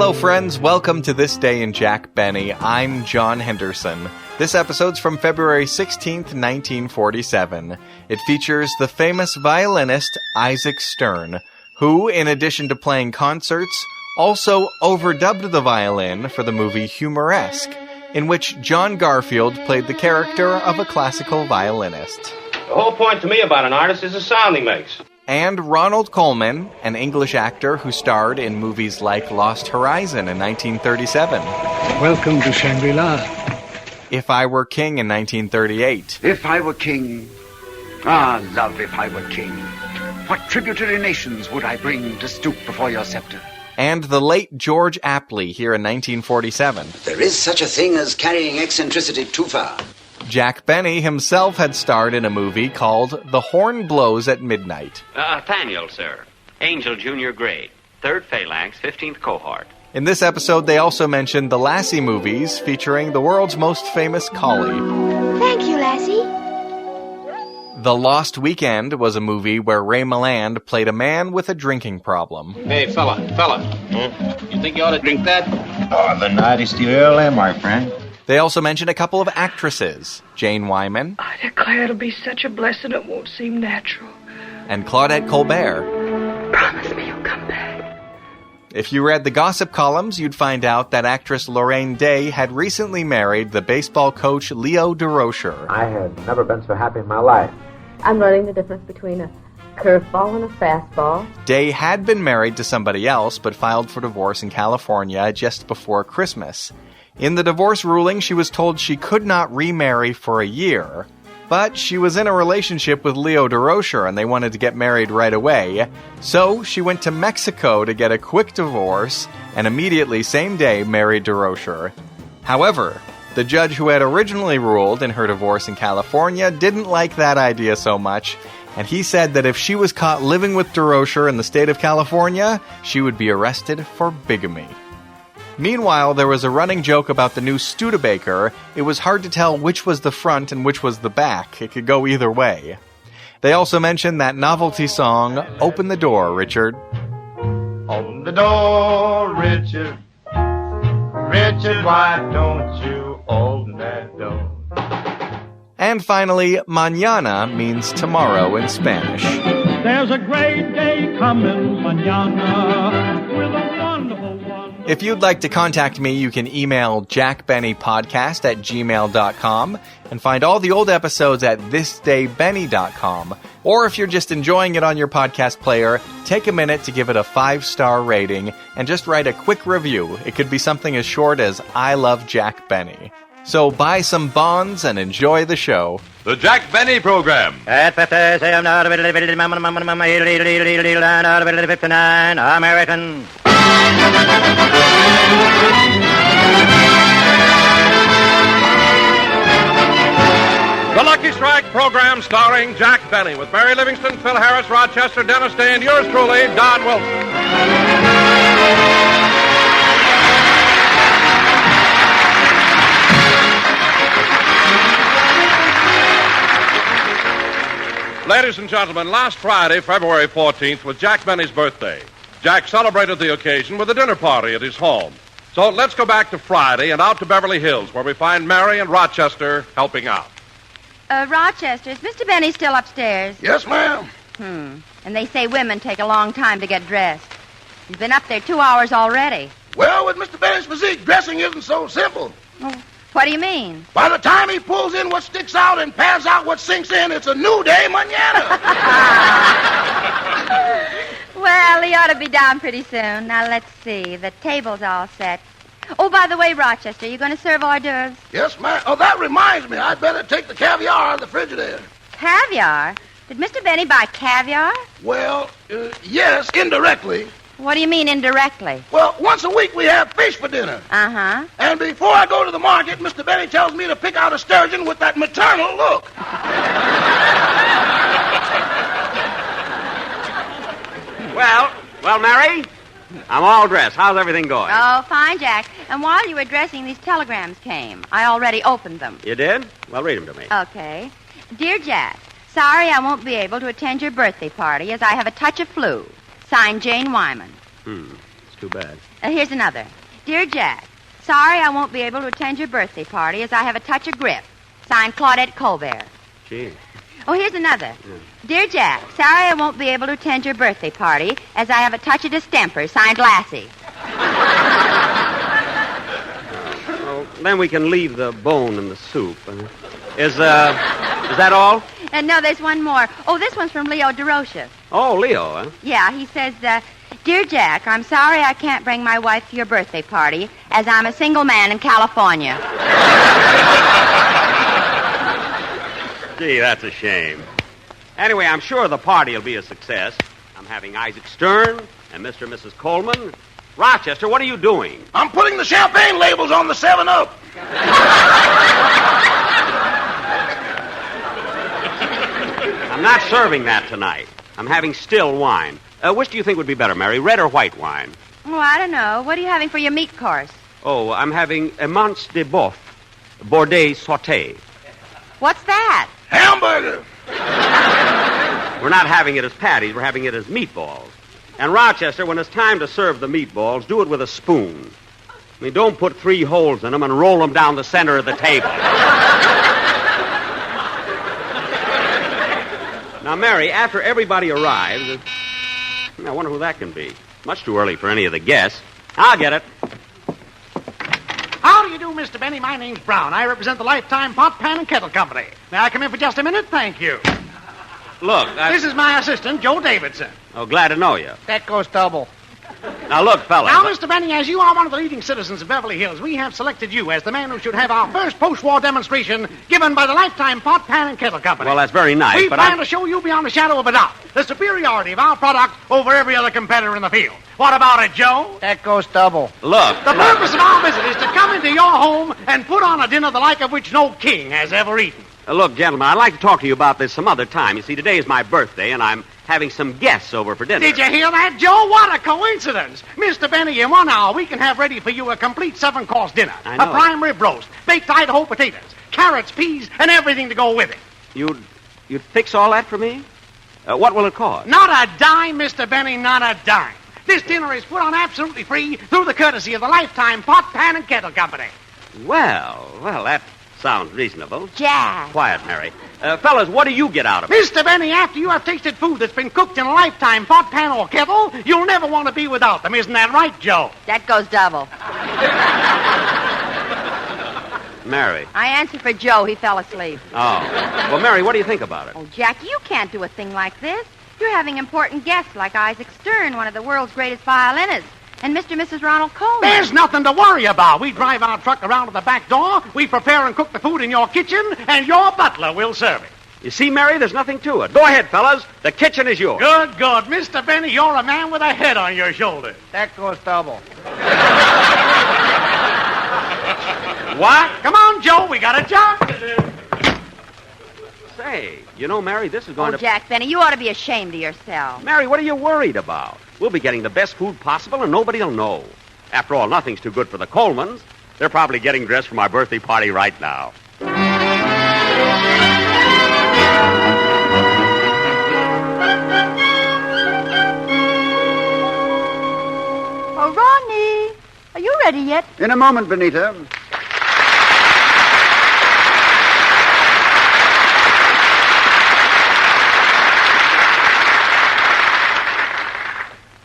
Hello, friends. Welcome to This Day in Jack Benny. I'm John Henderson. This episode's from February 16th, 1947. It features the famous violinist Isaac Stern, who, in addition to playing concerts, also overdubbed the violin for the movie Humoresque, in which John Garfield played the character of a classical violinist. The whole point to me about an artist is the sound he makes. And Ronald Colman, an English actor who starred in movies like Lost Horizon in 1937. Welcome to Shangri-La. If I Were King in 1938. If I were king, ah, love, if I were king, what tributary nations would I bring to stoop before your scepter? And the late George Apley here in 1947. There is such a thing as carrying eccentricity too far. Jack Benny himself had starred in a movie called The Horn Blows at Midnight. Nathaniel, sir. Angel Junior grade. 3rd Phalanx, 15th cohort. In this episode, they also mentioned the Lassie movies featuring the world's most famous collie. Thank you, Lassie. The Lost Weekend was a movie where Ray Milland played a man with a drinking problem. Hey, fella. You think you ought to drink that? Oh, the night is still early, my friend. They also mentioned a couple of actresses, Jane Wyman. I declare it'll be such a blessing it won't seem natural. And Claudette Colbert. Promise me you'll come back. If you read the gossip columns, you'd find out that actress Lorraine Day had recently married the baseball coach Leo DeRocher. I had never been so happy in my life. I'm learning the difference between a curveball and a fastball. Day had been married to somebody else, but filed for divorce in California just before Christmas. In the divorce ruling, she was told she could not remarry for a year. But she was in a relationship with Leo DeRocher, and they wanted to get married right away. So she went to Mexico to get a quick divorce, and immediately, same day, married DeRocher. However, the judge who had originally ruled in her divorce in California didn't like that idea so much, and he said that if she was caught living with DeRocher in the state of California, she would be arrested for bigamy. Meanwhile, there was a running joke about the new Studebaker. It was hard to tell which was the front and which was the back. It could go either way. They also mentioned that novelty song, Open the Door, Richard. Open the door, Richard. Richard, why don't you open that door? And finally, mañana means tomorrow in Spanish. There's a great day coming, mañana, with a wonderful one. If you'd like to contact me, you can email jackbennypodcast@gmail.com and find all the old episodes at thisdaybenny.com. Or if you're just enjoying it on your podcast player, take a minute to give it a 5-star rating and just write a quick review. It could be something as short as, I love Jack Benny. So buy some bonds and enjoy the show. The Jack Benny Program. At 59 American. The Lucky Strike program starring Jack Benny with Mary Livingston, Phil Harris, Rochester, Dennis Day, and yours truly, Don Wilson. Ladies and gentlemen, last Friday, February 14th, was Jack Benny's birthday. Jack celebrated the occasion with a dinner party at his home. So let's go back to Friday and out to Beverly Hills, where we find Mary and Rochester helping out. Rochester, is Mr. Benny still upstairs? Yes, ma'am. And they say women take a long time to get dressed. He's been up there 2 hours already. Well, with Mr. Benny's physique, dressing isn't so simple. Oh, what do you mean? By the time he pulls in what sticks out and pans out what sinks in, it's a new day mañana. Well, he ought to be down pretty soon. Now, let's see. The table's all set. Oh, by the way, Rochester, you going to serve hors d'oeuvres? Yes, ma'am. Oh, that reminds me. I'd better take the caviar out of the Frigidaire. Caviar? Did Mr. Benny buy caviar? Well, yes, indirectly. What do you mean indirectly? Well, once a week we have fish for dinner. Uh-huh. And before I go to the market, Mr. Benny tells me to pick out a sturgeon with that maternal look. Well, Mary, I'm all dressed. How's everything going? Oh, fine, Jack. And while you were dressing, these telegrams came. I already opened them. You did? Well, read them to me. Okay. Dear Jack, sorry I won't be able to attend your birthday party as I have a touch of flu. Signed, Jane Wyman. too bad. Here's another. Dear Jack, sorry I won't be able to attend your birthday party as I have a touch of grip. Signed, Claudette Colbert. Gee. Oh, here's another. Dear Jack, sorry I won't be able to attend your birthday party as I have a touch of distemper. Signed, Lassie. Well, then we can leave the bone in the soup. Is that all? No, there's one more. Oh, this one's from Leo DeRocha. Oh, Leo, huh? Yeah, he says, Dear Jack, I'm sorry I can't bring my wife to your birthday party as I'm a single man in California. Gee, that's a shame. Anyway, I'm sure the party will be a success. I'm having Isaac Stern and Mr. and Mrs. Coleman. Rochester, what are you doing? I'm putting the champagne labels on the 7-Up. I'm not serving that tonight. I'm having still wine. Which do you think would be better, Mary, red or white wine? Oh, I don't know. What are you having for your meat course? Oh, I'm having a manche de boeuf, Bordeaux sauté. What's that? Hamburger. We're not having it as patties. We're having it as meatballs. And, Rochester, when it's time to serve the meatballs, do it with a spoon. I mean, don't put 3 holes in them and roll them down the center of the table. Now, Mary, after everybody arrives, I wonder who that can be. Much too early for any of the guests. I'll get it. How do you do, Mr. Benny? My name's Brown. I represent the Lifetime Pot, Pan, and Kettle Company. May I come in for just a minute? Thank you. Look, This is my assistant, Joe Davidson. Oh, glad to know you. That goes double. Now, look, fellas. Now, Mr. Benny, as you are one of the leading citizens of Beverly Hills, we have selected you as the man who should have our first post-war demonstration given by the Lifetime Pot, Pan, and Kettle Company. Well, that's very nice, we but plan to show you beyond a shadow of a doubt the superiority of our product over every other competitor in the field. What about it, Joe? That goes double. Look. The purpose of our visit is to come into your home and put on a dinner the like of which no king has ever eaten. Look, gentlemen, I'd like to talk to you about this some other time. You see, today is my birthday, and I'm having some guests over for dinner. Did you hear that, Joe? What a coincidence. Mr. Benny, in 1 hour, we can have ready for you a complete 7-course dinner. I know. A prime rib roast, baked Idaho potatoes, carrots, peas, and everything to go with it. You'd fix all that for me? What will it cost? Not a dime, Mr. Benny, not a dime. This dinner is put on absolutely free through the courtesy of the Lifetime Pot, Pan, and Kettle Company. Well, that sounds reasonable. Jack. Quiet, Mary. Fellas, what do you get out of it? Mr. Benny, after you have tasted food that's been cooked in a Lifetime pot, pan, or kettle, you'll never want to be without them. Isn't that right, Joe? That goes double. Mary. I answered for Joe. He fell asleep. Oh. Well, Mary, what do you think about it? Oh, Jack, you can't do a thing like this. You're having important guests like Isaac Stern, one of the world's greatest violinists, and Mr. and Mrs. Ronald Colman. There's nothing to worry about. We drive our truck around to the back door, we prepare and cook the food in your kitchen, and your butler will serve it. You see, Mary, there's nothing to it. Go ahead, fellas. The kitchen is yours. Good. Mr. Benny, you're a man with a head on your shoulders. That goes double. What? Come on, Joe. We got a job to do. Say, you know, Mary, this is going to... Jack Benny, you ought to be ashamed of yourself. Mary, what are you worried about? We'll be getting the best food possible, and nobody'll know. After all, nothing's too good for the Colmans. They're probably getting dressed for my birthday party right now. Oh, Ronnie, are you ready yet? In a moment, Benita.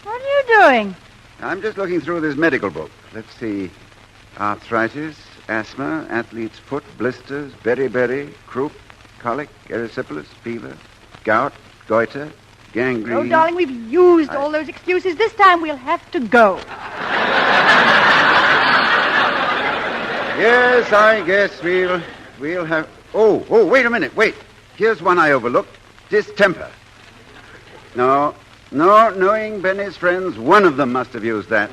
What are you doing? I'm just looking through this medical book. Let's see. Arthritis, asthma, athlete's foot, blisters, beriberi, croup, colic, erysipelas, fever, gout, goiter, gangrene. Oh, darling, we've used all those excuses. This time we'll have to go. Yes, I guess we'll have... Oh, wait a minute, wait. Here's one I overlooked. Distemper. No, knowing Benny's friends, one of them must have used that.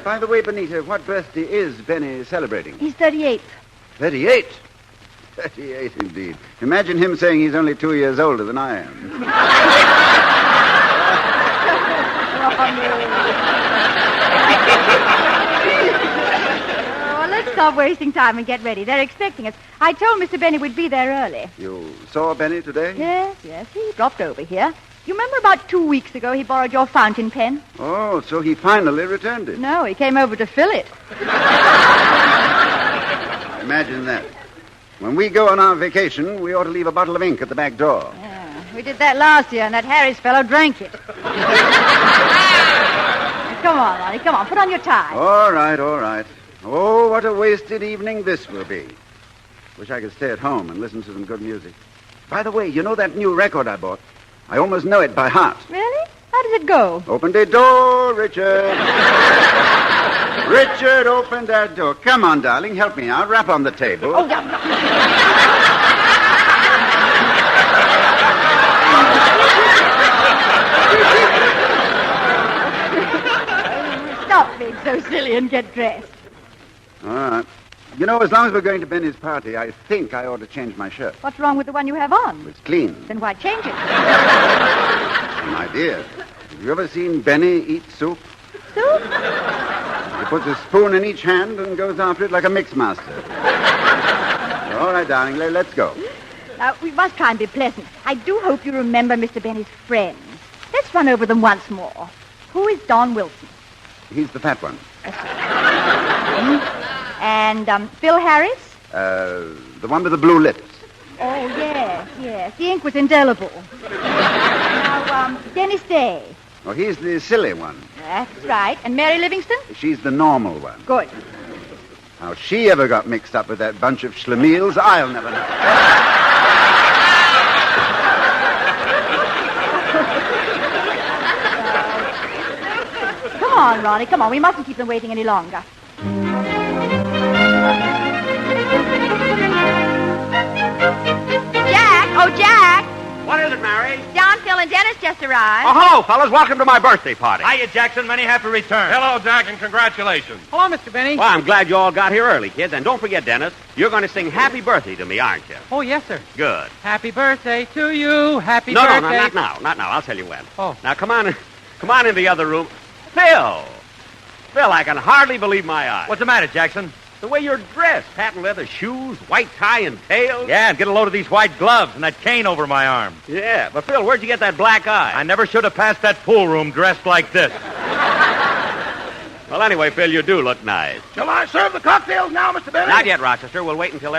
By the way, Benita, what birthday is Benny celebrating? He's 38. 38? 38, indeed. Imagine him saying he's only 2 years older than I am. Oh, let's stop wasting time and get ready. They're expecting us. I told Mr. Benny we'd be there early. You saw Benny today? Yes, he dropped over here. You remember about 2 weeks ago he borrowed your fountain pen? Oh, so he finally returned it. No, he came over to fill it. Imagine that. When we go on our vacation, we ought to leave a bottle of ink at the back door. Yeah, we did that last year, and that Harris fellow drank it. Come on, Ronnie, come on. Put on your tie. All right, all right. Oh, what a wasted evening this will be. Wish I could stay at home and listen to some good music. By the way, you know that new record I bought? I almost know it by heart. Really? How does it go? Open the door, Richard. Richard, open that door. Come on, darling, help me out. Rap on the table. Oh, yeah. Stop being so silly and get dressed. All right. You know, as long as we're going to Benny's party, I think I ought to change my shirt. What's wrong with the one you have on? It's clean. Then why change it? My dear, have you ever seen Benny eat soup? Soup? He puts a spoon in each hand and goes after it like a mix master. All right, darling, let's go. Now, we must try and be pleasant. I do hope you remember Mr. Benny's friends. Let's run over them once more. Who is Don Wilson? He's the fat one. And Phil Harris? The one with the blue lips. Oh, yes. The ink was indelible. Now, Dennis Day. Oh, he's the silly one. That's right. And Mary Livingston? She's the normal one. Good. How she ever got mixed up with that bunch of schlemiels, I'll never know. Come on, Ronnie, come on. We mustn't keep them waiting any longer. Jack! Oh, Jack! What is it, Mary? John, Phil, and Dennis just arrived. Oh, hello, fellas. Welcome to my birthday party. Hiya, Jackson. Many happy returns. Hello, Jack, and congratulations. Hello, Mr. Benny. Well, I'm glad you all got here early, kids. And don't forget, Dennis, you're going to sing Happy Birthday to me, aren't you? Oh, yes, sir. Good. Happy birthday to you. Happy No, birthday. no, not now. Not now. I'll tell you when. Oh. Now, come on in the other room. Phil, I can hardly believe my eyes. What's the matter, Jackson? The way you're dressed. Patent leather shoes, white tie and tails. Yeah, and get a load of these white gloves and that cane over my arm. Yeah, but Phil, where'd you get that black eye? I never should have passed that pool room dressed like this. Well, anyway, Phil, you do look nice. Shall I serve the cocktails now, Mr. Benny? Not yet, Rochester. We'll wait until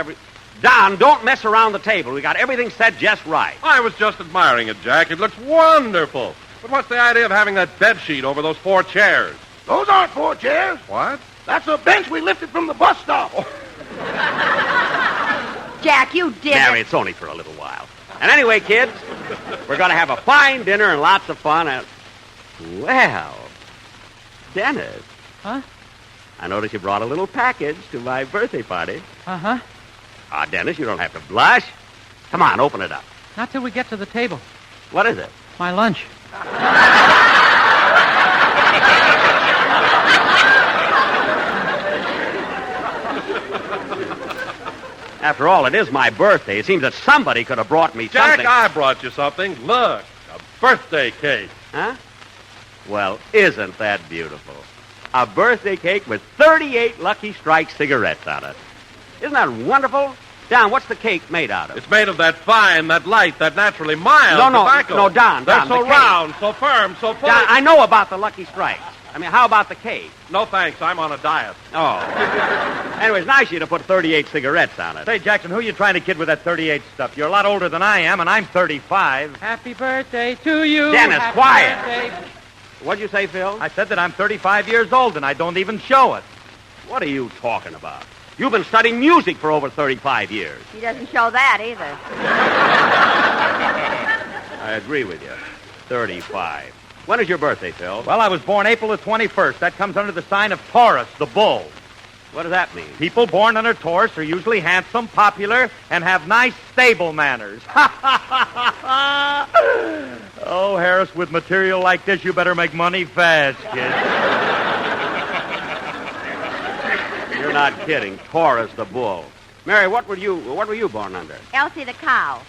Don, don't mess around the table. We got everything set just right. I was just admiring it, Jack. It looks wonderful. But what's the idea of having that bed sheet over those 4 chairs? Those aren't 4 chairs. What? That's a bench we lifted from the bus stop. Oh. Jack, you did Mary, it. it's only for a little while. And anyway, kids, we're going to have a fine dinner and lots of fun. And well, Dennis. Huh? I noticed you brought a little package to my birthday party. Uh-huh. Ah, Dennis, you don't have to blush. Come on, open it up. Not till we get to the table. What is it? My lunch. After all, it is my birthday. It seems that somebody could have brought me Jack, something. I brought you something. Look, a birthday cake. Huh? Well, isn't that beautiful? A birthday cake with 38 Lucky Strike cigarettes on it. Isn't that wonderful? Don, what's the cake made out of? It's made of that fine, that light, that naturally mild tobacco. No, Don. They're Don, so the cake. round, so firm, so full. Don, I know about the Lucky Strikes. I mean, how about the cake? No, thanks. I'm on a diet. Oh. Anyway, it's nice of you to put 38 cigarettes on it. Say, Jackson, who are you trying to kid with that 38 stuff? You're a lot older than I am, and I'm 35. Happy birthday to you. Dennis, Happy quiet. birthday. What'd you say, Phil? I said that I'm 35 years old, and I don't even show it. What are you talking about? You've been studying music for over 35 years. He doesn't show that either. I agree with you. 35. When is your birthday, Phil? Well, I was born April the 21st. That comes under the sign of Taurus, the bull. What does that mean? People born under Taurus are usually handsome, popular, and have nice, stable manners. Oh, Harris, with material like this, you better make money fast, kid. You're not kidding. Taurus, the bull. Mary, what were you born under? Elsie the cow.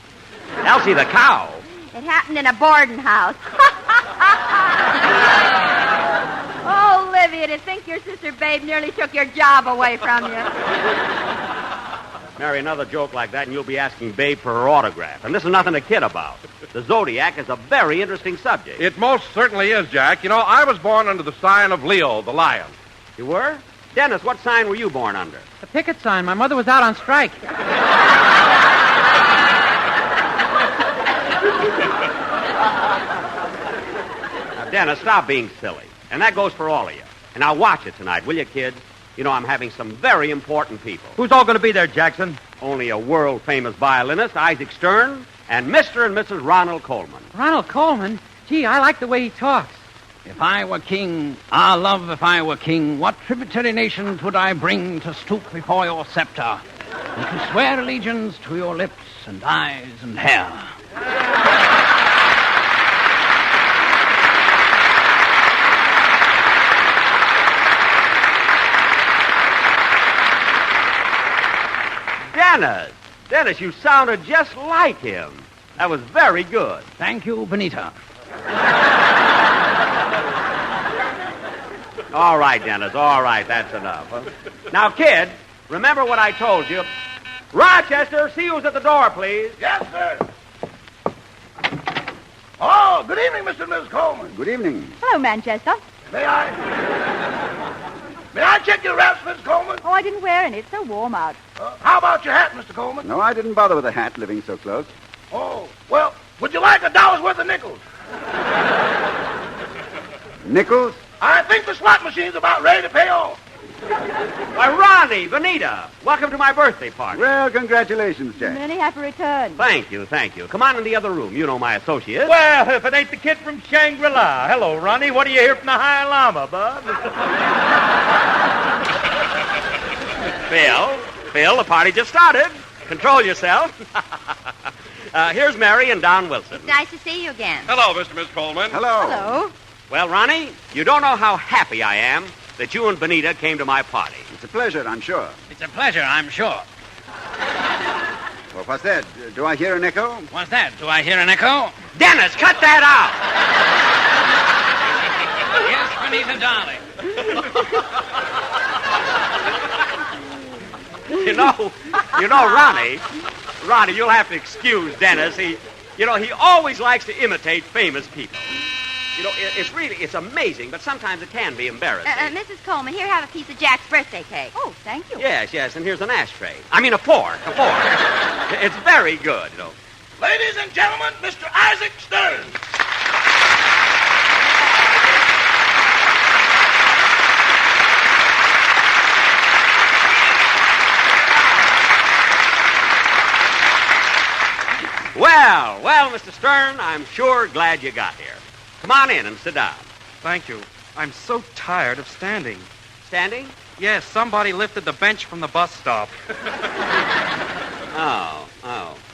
Elsie the cow? It happened in a boarding house. Oh, Olivia, to think your sister Babe nearly took your job away from you. Mary, another joke like that, and you'll be asking Babe for her autograph. And this is nothing to kid about. The zodiac is a very interesting subject. It most certainly is, Jack. You know, I was born under the sign of Leo, the lion. You were? Dennis, what sign were you born under? The picket sign. My mother was out on strike. Now, Dennis, stop being silly. And that goes for all of you. And now watch it tonight, will you, kids? You know, I'm having some very important people. Who's all going to be there, Jackson? Only a world-famous violinist, Isaac Stern, and Mr. and Mrs. Ronald Colman. Ronald Colman? Gee, I like the way he talks. If I were king, ah, love, if I were king, what tributary nations would I bring to stoop before your scepter and to swear allegiance to your lips and eyes and hair? Dennis, you sounded just like him. That was very good. Thank you, Benita. All right, Dennis, all right, that's enough. Huh? Now, kid, remember what I told you. Rochester, see who's at the door, please. Yes, sir. Oh, good evening, Mr. and Mrs. Coleman. Good evening. Hello, Manchester. May I check your wraps, Mrs. Coleman? Oh, I didn't wear any. It's so warm out. How about your hat, Mr. Coleman? No, I didn't bother with a hat living so close. Oh, well, would you like $1 worth of nickels? Nickels? I think the slot machine's about ready to pay off. Why, Ronnie, Benita, welcome to my birthday party. Well, congratulations, Jack. Many happy returns. Thank you. Come on in the other room. You know my associate. Well, if it ain't the kid from Shangri-La. Hello, Ronnie. What do you hear from the High Llama, bud? Phil, the party just started. Control yourself. Here's Mary and Don Wilson. It's nice to see you again. Hello, Mr. and Miss Coleman. Hello. Well, Ronnie, you don't know how happy I am that you and Benita came to my party. It's a pleasure, I'm sure. It's a pleasure, I'm sure. Well, what's that? Do I hear an echo? What's that? Do I hear an echo? Dennis, cut that out! Yes, Benita, darling. Ronnie, you'll have to excuse Dennis. He always likes to imitate famous people. You know, it's amazing, but sometimes it can be embarrassing. Mrs. Coleman, here, have a piece of Jack's birthday cake. Oh, thank you. Yes, and here's an ashtray. I mean, a fork. It's very good, you know. Ladies and gentlemen, Mr. Isaac Stern. Well, Mr. Stern, I'm sure glad you got here. Come on in and sit down. Thank you. I'm so tired of standing. Standing? Yes, somebody lifted the bench from the bus stop. Oh.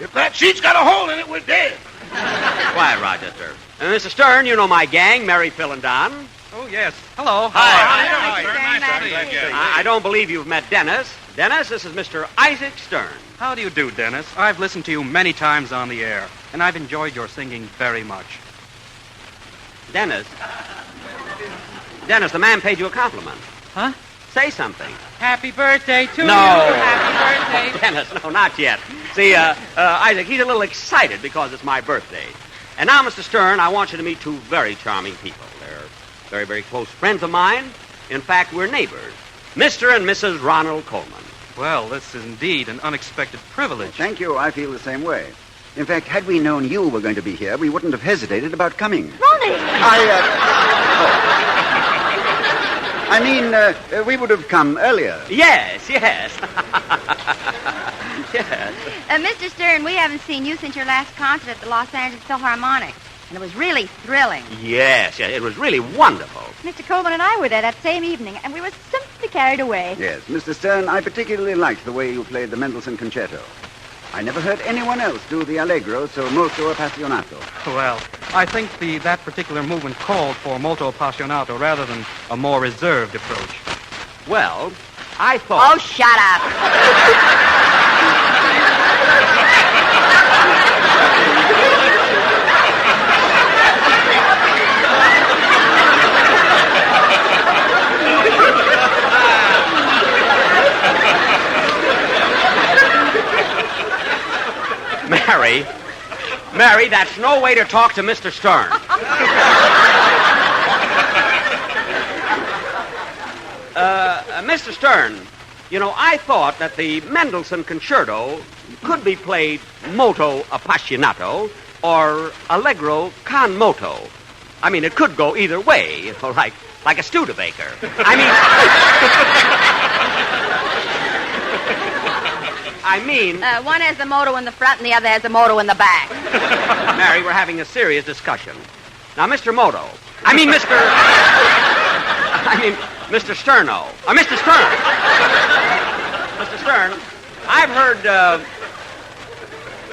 If that sheet's got a hole in it, we're dead. Quiet, Rochester. And Mr. Stern, you know my gang, Mary, Phil, and Don. Oh, yes. Hello. Hi. Nice to see you. I don't believe you've met Dennis. Dennis, this is Mr. Isaac Stern. How do you do, Dennis? I've listened to you many times on the air, and I've enjoyed your singing very much. Dennis, the man paid you a compliment. Huh? Say something. Happy birthday to you. Happy birthday. Dennis, no, not yet. See, Isaac, he's a little excited because it's my birthday. And now, Mr. Stern, I want you to meet two very charming people. They're very, very close friends of mine. In fact, we're neighbors. Mr. and Mrs. Ronald Colman. Well, this is indeed an unexpected privilege. Thank you. I feel the same way. In fact, had we known you were going to be here, we wouldn't have hesitated about coming. Ronnie! We would have come earlier. Yes. Yes. Mr. Stern, we haven't seen you since your last concert at the Los Angeles Philharmonic, and it was really thrilling. Yes, it was really wonderful. Mr. Colman and I were there that same evening, and we were simply carried away. Yes, Mr. Stern, I particularly liked the way you played the Mendelssohn Concerto. I never heard anyone else do the Allegro so molto appassionato. Well, I think that particular movement called for molto appassionato rather than a more reserved approach. Well, I thought... Oh, shut up. Mary, that's no way to talk to Mr. Stern. Mr. Stern, you know, I thought that the Mendelssohn Concerto could be played molto appassionato or allegro con moto. I mean, it could go either way, you know, like a Studebaker. One has the moto in the front and the other has the moto in the back. Mary, we're having a serious discussion. Now, Mr. Sterno. Mr. Stern.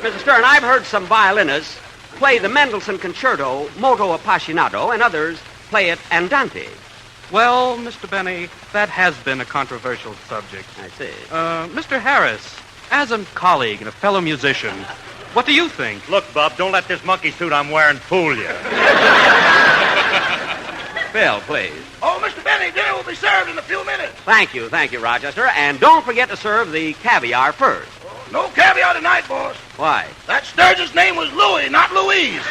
Mr. Stern, I've heard some violinists play the Mendelssohn Concerto molto appassionato and others play it andante. Well, Mr. Benny, that has been a controversial subject. I see. Mr. Harris, as a colleague and a fellow musician, what do you think? Look, Bub, don't let this monkey suit I'm wearing fool you. Phil, please. Oh, Mr. Benny, dinner will be served in a few minutes. Thank you, Rochester. And don't forget to serve the caviar first. No caviar tonight, boss. Why? That Sturgis's name was Louis, not Louise.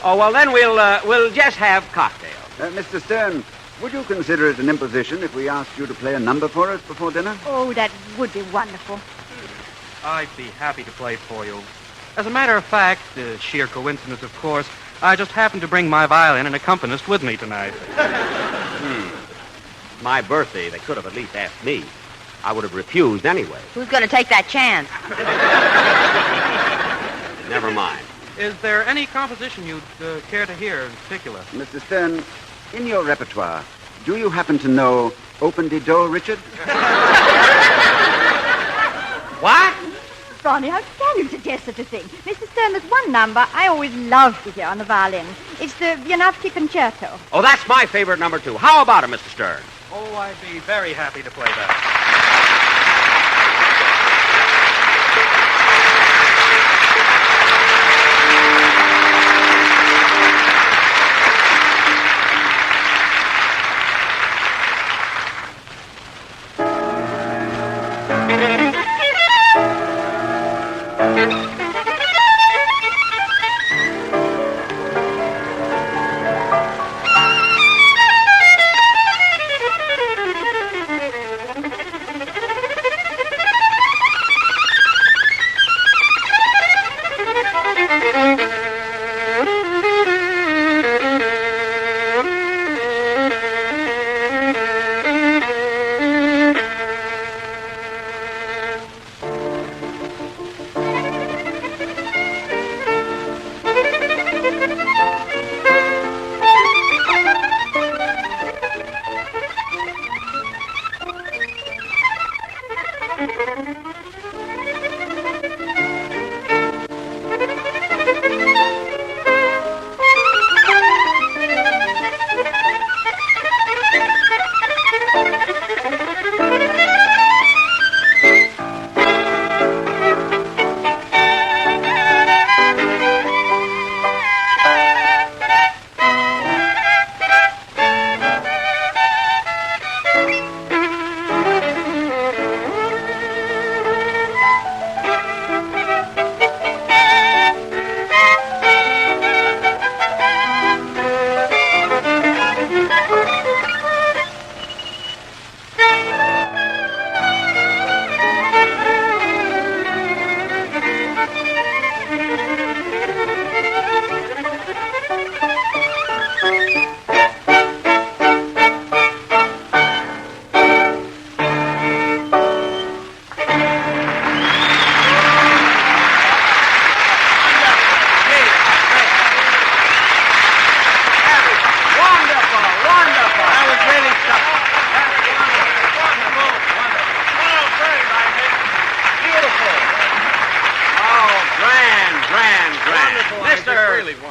Oh, well, then we'll just have cocktails. Mr. Stern, would you consider it an imposition if we asked you to play a number for us before dinner? Oh, that would be wonderful. I'd be happy to play for you. As a matter of fact, sheer coincidence, of course, I just happened to bring my violin and accompanist with me tonight. My birthday, they could have at least asked me. I would have refused anyway. Who's going to take that chance? Never mind. Is there any composition you'd care to hear in particular? Mr. Stern, in your repertoire, do you happen to know Open the Door, Richard? What? Ronnie, how can you suggest such a thing? Mr. Stern, there's one number I always love to hear on the violin. It's the Wieniawski Concerto. Oh, that's my favorite number, too. How about it, Mr. Stern? Oh, I'd be very happy to play that.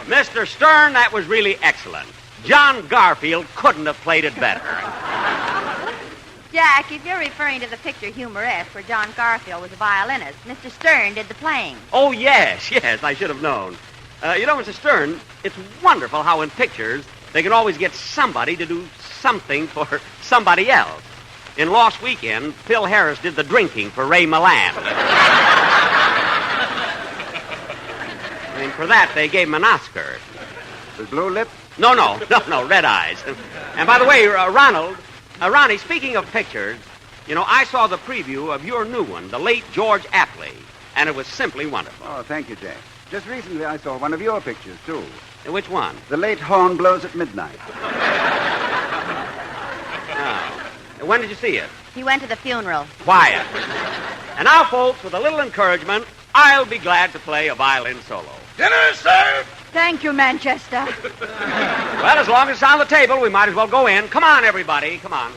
Mr. Stern, that was really excellent. John Garfield couldn't have played it better. Jack, if you're referring to the picture Humoresque where John Garfield was a violinist, Mr. Stern did the playing. Oh, yes, I should have known. You know, Mr. Stern, it's wonderful how in pictures they can always get somebody to do something for somebody else. In Lost Weekend, Phil Harris did the drinking for Ray Milland. And for that, they gave him an Oscar. With blue lips? No, red eyes. And by the way, Ronnie, speaking of pictures, I saw the preview of your new one, the late George Apley, and it was simply wonderful. Oh, thank you, Jack. Just recently I saw one of your pictures, too. Which one? The Late Horn Blows at Midnight. Oh. When did you see it? He went to the funeral. Quiet. And now, folks, with a little encouragement, I'll be glad to play a violin solo. Dinner is served. Thank you, Manchester. Well, as long as it's on the table, we might as well go in. Come on, everybody. Come on.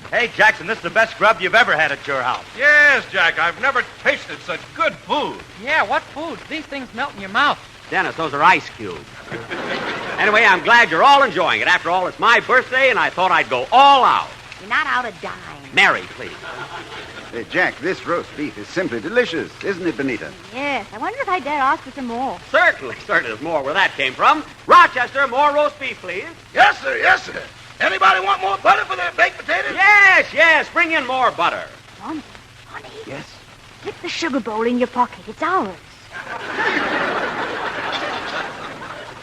Hey, Jackson, this is the best grub you've ever had at your house. Yes, Jack, I've never tasted such good food. Yeah, what food? These things melt in your mouth. Dennis, those are ice cubes. Anyway, I'm glad you're all enjoying it. After all, it's my birthday, and I thought I'd go all out. You're not out a dime. Mary, please. Hey, Jack, this roast beef is simply delicious, isn't it, Benita? Yes, I wonder if I dare ask for some more. Certainly there's more where that came from. Rochester, more roast beef, please. Yes, sir, yes, sir. Anybody want more butter for their baked potatoes? Yes, bring in more butter. Ronnie, Yes? slip the sugar bowl in your pocket. It's ours.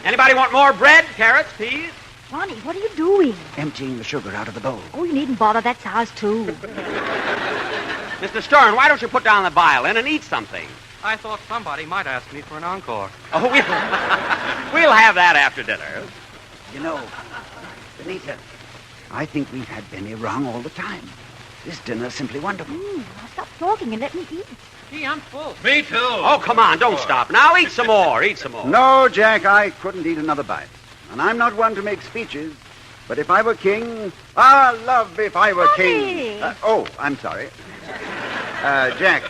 Anybody want more bread, carrots, peas? Ronnie, what are you doing? Emptying the sugar out of the bowl. Oh, you needn't bother. That's ours, too. Mr. Stern, why don't you put down the violin and eat something? I thought somebody might ask me for an encore. Oh, we'll have that after dinner. You know, Benita, I think we've had Benny wrong all the time. This dinner's simply wonderful. Now stop talking and let me eat. Gee, I'm full. Me too. Oh, come on, don't stop. Now eat some more. No, Jack, I couldn't eat another bite. And I'm not one to make speeches. But if I were king, love if I were king. I'm sorry. Jack,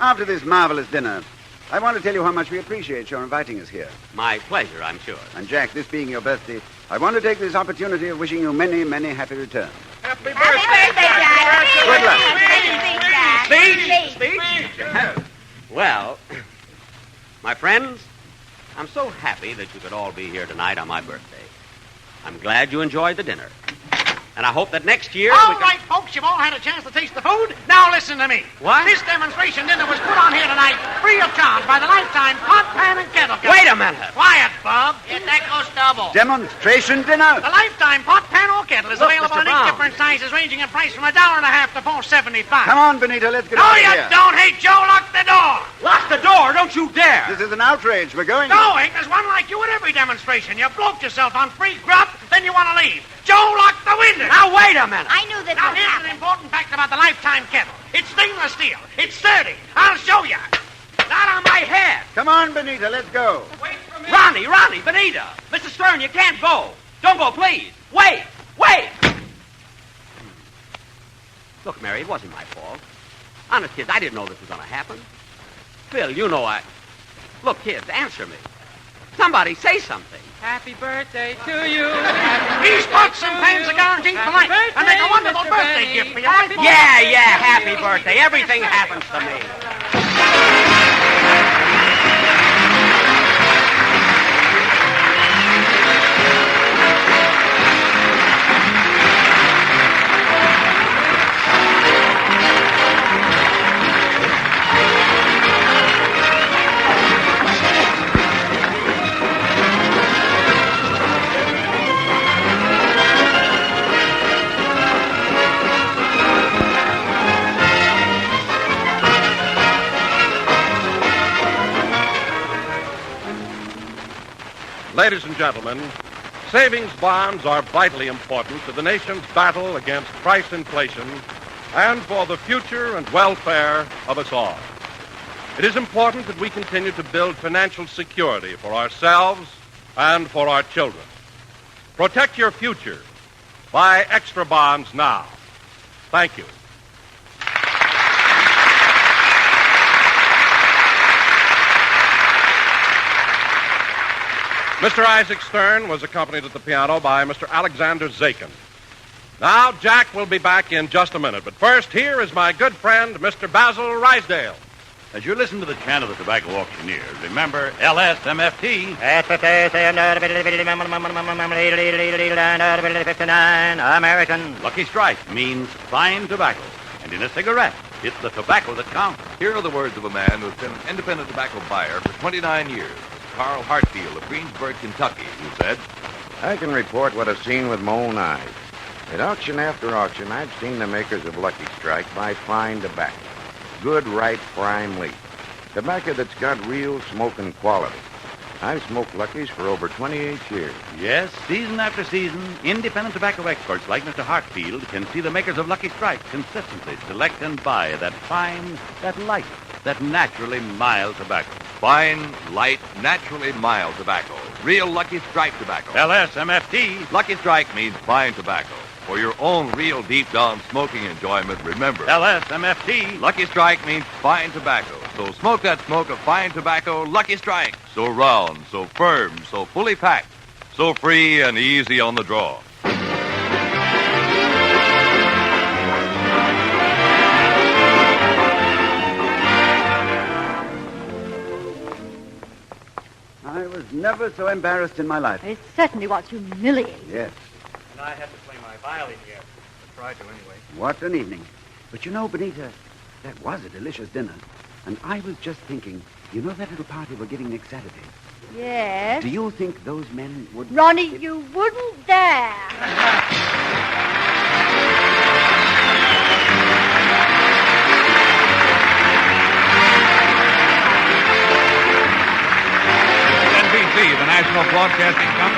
after this marvelous dinner, I want to tell you how much we appreciate your inviting us here. My pleasure, I'm sure. And Jack, this being your birthday, I want to take this opportunity of wishing you many, many happy returns. Happy birthday, Jack. Speech? Well, my friends, I'm so happy that you could all be here tonight on my birthday. I'm glad you enjoyed the dinner. And I hope that next year All right, folks, you've all had a chance to taste the food. Now listen to me. What? This demonstration dinner was put on here tonight free of charge by the Lifetime Pot, Pan, and Kettle Company. Wait a minute. Quiet, Bob. Get that goes double. Demonstration dinner? The Lifetime Pot, Pan, or Kettle is Look, available Mr. in 8 Brown. different sizes, ranging in price from $1.50 to $4.75. Come on, Benita, let's get No, out of you here. don't. Hey, Joe, lock the door. Lock the door, don't you dare. This is an outrage. We're going. Going? There's one like you at every demonstration. You bloat yourself on free grub, then you want to leave. Joe, lock the window. Now, wait a minute. I knew this Now, would here's happen. an important fact about the Lifetime Kettle. It's stainless steel. It's sturdy. I'll show you. Not on my head. Come on, Benita, let's go. Wait for me. Ronnie, Benita. Mr. Stern, you can't go. Don't go, please. Wait. Look, Mary, it wasn't my fault. Honest, kids, I didn't know this was going to happen. Phil, you know I... Look, kids, answer me. Somebody say something. Happy birthday to you. These pots and pans are guaranteed for life, and make a wonderful birthday gift for your wife. Yeah, happy birthday. Everything happens to me. Ladies and gentlemen, savings bonds are vitally important to the nation's battle against price inflation and for the future and welfare of us all. It is important that we continue to build financial security for ourselves and for our children. Protect your future. Buy extra bonds now. Thank you. Mr. Isaac Stern was accompanied at the piano by Mr. Alexander Zakin. Now, Jack will be back in just a minute. But first, here is my good friend, Mr. Basil Rysdale. As you listen to the chant of the tobacco auctioneers, remember LSMFT. American. Lucky Strike means fine tobacco. And in a cigarette, it's the tobacco that counts. Here are the words of a man who's been an independent tobacco buyer for 29 years. Carl Hartfield of Greensburg, Kentucky, who said, I can report what I've seen with my own eyes. At auction after auction, I've seen the makers of Lucky Strike buy fine tobacco. Good, ripe, prime leaf. Tobacco that's got real smoking quality. I've smoked Luckies for over 28 years. Yes, season after season, independent tobacco experts like Mr. Hartfield can see the makers of Lucky Strike consistently select and buy that fine, that light, that naturally mild tobacco. fine, light, naturally mild tobacco. Real Lucky Strike tobacco. LSMFT. Lucky Strike means fine tobacco. For your own real deep-down smoking enjoyment, remember. LSMFT. Lucky Strike means fine tobacco. So smoke that smoke of fine tobacco, Lucky Strike. So round, so firm, so fully packed, so free and easy on the draw. I was never so embarrassed in my life. It certainly was humiliating. Yes. And I had to play my violin here. I tried to anyway. What an evening. But you know, Benita, that was a delicious dinner. And I was just thinking, you know that little party we're giving next Saturday? Yes. Do you think those men would... Ronnie, you wouldn't dare. NBC, the national broadcasting company.